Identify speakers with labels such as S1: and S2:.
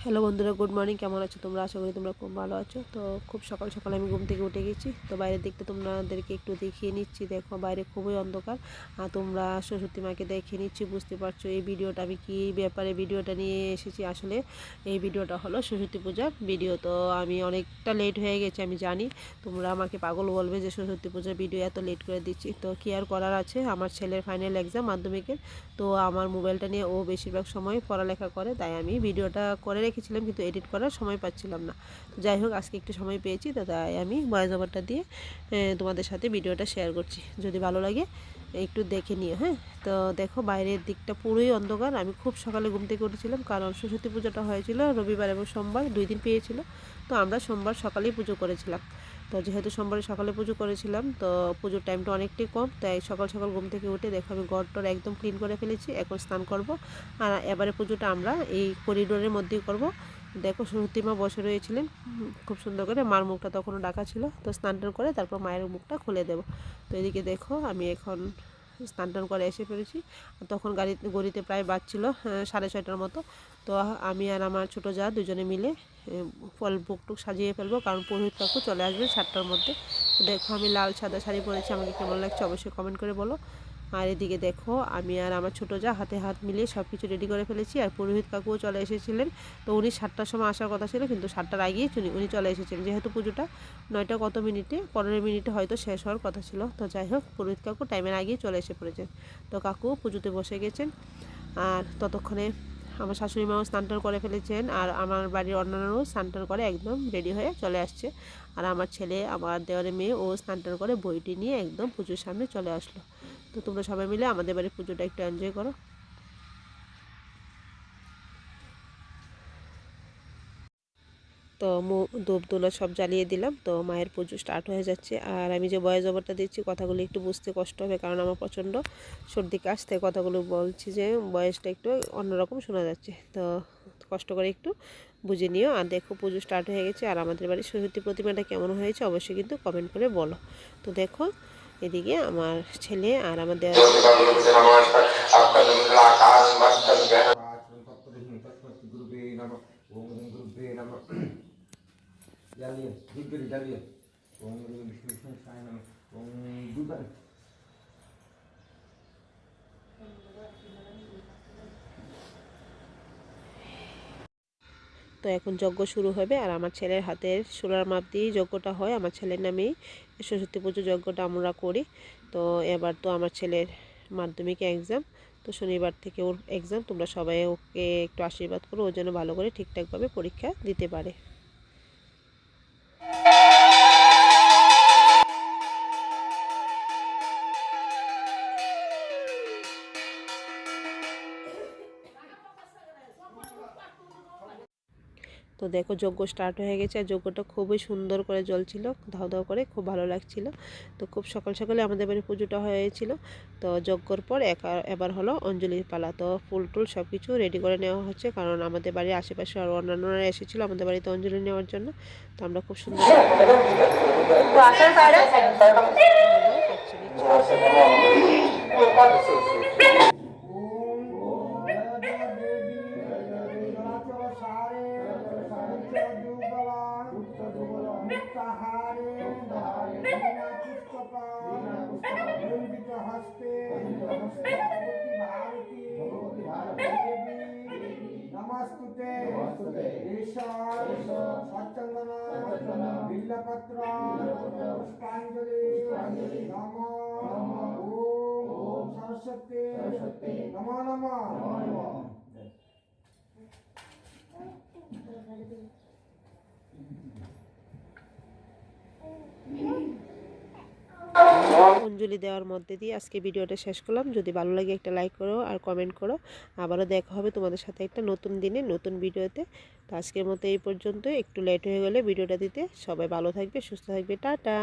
S1: Hello বন্ধুরা, good morning. কেমন আছো তোমরা? আশা করি তোমরা খুব ভালো আছো। তো খুব সকাল সকাল আমি ঘুম থেকে উঠে গেছি। তো বাইরের দিকটা তোমাদেরকে একটু দেখিয়ে নিচ্ছি। দেখো বাইরে খুবই অন্ধকার, আর তোমরা সরস্বতী মাকে দেখে নিচ্ছি, বুঝতে পারছো এই ভিডিওটা আমি কী ব্যাপারে ভিডিওটা নিয়ে এসেছি। আসলে এই ভিডিওটা হলো সরস্বতী পূজার ভিডিও। তো আমি অনেকটা লেট হয়ে গেছে, আমি জানি তোমরা আমাকে পাগল বলবে যে সরস্বতী পূজার ভিডিও এত লেট করে দিচ্ছি। তো কি আর করার আছে, আমার ছেলের ফাইনাল এক্সাম মাধ্যমিকের। তো আমার মোবাইলটা নিয়ে ও বেশিরভাগ সময় পড়ালেখা করে, তাই আমি ভিডিওটা করে রেখেছিলাম কিন্তু এডিট করার সময় পাচ্ছিলাম না। তো যাই হোক, আজকে একটু সময় পেয়েছি, তো তাই আমি ভয়েস ওভারটা দিয়ে তোমাদের সাথে ভিডিওটা শেয়ার করছি। যদি ভালো লাগে একটু দেখে নিও। হ্যাঁ, তো দেখো বাইরের দিকটা পুরোই অন্ধকার। আমি খুব সকালে ঘুম থেকে উঠেছিলাম, কারণ সরস্বতী পুজোটা হয়েছিল রবিবার এবং সোমবার, 2 দিন পেয়েছিল। তো আমরা সোমবার সকালেই পুজো করেছিলাম। তো যেহেতু সোমবারে সকালে পুজো করেছিলাম, তো পুজোর টাইমটা অনেকটাই কম, তাই সকাল সকাল ঘুম থেকে উঠে দেখো আমি ঘরটর একদম ক্লিন করে ফেলেছি। এখন স্নান করব, আর এবারে পুজোটা আমরা এই করিডোরের মধ্যেই করব। দেখো সরস্বতী মা বসে রয়েছিলেন খুব সুন্দর করে, মার মুখটা তখনও ডাকা ছিল। তো স্নান টান করে তারপর মায়ের মুখটা খুলে দেব। তো এদিকে দেখো আমি এখন স্নান টান করে এসে পড়েছি। তখন গড়িতে প্রায় বাজছিল 6:30টার মতো। তো আমি আর আমার ছোটো যা দুজনে মিলে ফল বুকটুক সাজিয়ে ফেলবো, কারণ পুরোহিত কাকু চলে আসবে 7টার মধ্যে। তো দেখো আমি লাল সাদা শাড়ি পরেছি, আমাকে কেমন লাগছে অবশ্যই কমেন্ট করে বলো। আর এদিকে দেখো আমি আর আমার ছোটো যা হাতে হাত মিলিয়ে সব কিছু রেডি করে ফেলেছি। আর পুরোহিত কাকুও চলে এসেছিলেন। তো উনি 7টার সময় আসার কথা ছিল, কিন্তু 7টার আগেই উনি চলে এসেছিলেন, যেহেতু পুজোটা 9টা কত মিনিটে 15 মিনিটে হয়তো শেষ হওয়ার কথা ছিল। তো যাই হোক, পুরোহিত কাকু টাইমের আগেই চলে এসে পড়েছেন। তো কাকু পুজোতে বসে গেছেন, আর ততক্ষণে আমার শাশুড়ি মাও স্নান টান করে ফেলেছেন, আর আমার বাড়ির অন্যান্যরাও স্নান টান করে একদম রেডি হয়ে চলে আসছে। আর আমার ছেলে, আমার দেওয়ারের মেয়ে, ও স্নান টান করে বইটি নিয়ে একদম পুজোর সামনে চলে আসলো। তো তোমরা সবাই মিলে আমাদের বাড়ির পুজোটা একটু এনজয় করো। তো ধূপ ধুলো সব জ্বালিয়ে দিলাম। তো মায়ের পুজো স্টার্ট হয়ে যাচ্ছে। আর আমি যে ভয়েস ওভারটা দিচ্ছি, কথাগুলো একটু বুঝতে কষ্ট হবে, কারণ আমার প্রচণ্ড সর্দি কাশ, তাই কথাগুলো বলছি যে ভয়েসটা একটু অন্যরকম শোনা যাচ্ছে। তো কষ্ট করে একটু বুঝে নিও। আর দেখো পুজো স্টার্ট হয়ে গেছে। আর আমাদের বাড়ির সরস্বতী প্রতিমাটা কেমন হয়েছে অবশ্যই কিন্তু কমেন্ট করে বলো। তো দেখো এদিকে আমার ছেলে আর আমার দেওয়ার তো এখন যজ্ঞ শুরু হবে। আর আমার ছেলের হাতের সোলার মাপ দিয়েই যজ্ঞটা হয়। আমার ছেলের নামেই সরস্বতী পুজো যজ্ঞটা আমরা করি। তো এবার তো আমার ছেলের মাধ্যমিক এক্সাম, তো শনিবার থেকে ওর এক্সাম। তোমরা সবাই ওকে একটু আশীর্বাদ করো, ও যেন ভালো করে ঠিকঠাকভাবে পরীক্ষা দিতে পারে। তো দেখো যজ্ঞ স্টার্ট হয়ে গেছে, আর যজ্ঞটা খুবই সুন্দর করে জ্বলছিল, ধাও ধাও করে, খুব ভালো লাগছিল। তো খুব সকাল সকালে আমাদের বাড়ি পুজোটা হয়েছিল। তো যজ্ঞর পর এবার হলো অঞ্জলির পালা। তো ফুল টুল সব কিছু রেডি করে নেওয়া হচ্ছে, কারণ আমাদের বাড়ির আশেপাশে আরও অন্যান্যরা এসেছিলো আমাদের বাড়িতে অঞ্জলি নেওয়ার জন্য। তো আমরা খুব সুন্দর
S2: নমস্তুতে ঈশ্বর সচ্চন্দন বিল্লপত্র পুষ্পাঞ্জলি নমো ওম সরস্বতী নমো নমঃ।
S1: অঞ্জলি দেওয়ার মধ্যে দিয়ে আজকে ভিডিওটা শেষ করলাম। যদি ভালো লাগে একটা লাইক করো আর কমেন্ট করো। আবারও দেখা হবে তোমাদের সাথে একটা নতুন দিনে নতুন ভিডিওতে। তো আজকের মতো এই পর্যন্ত, একটু লেট হয়ে গেলে ভিডিওটা দিতে। সবাই ভালো থাকবে, সুস্থ থাকবে, টাটা।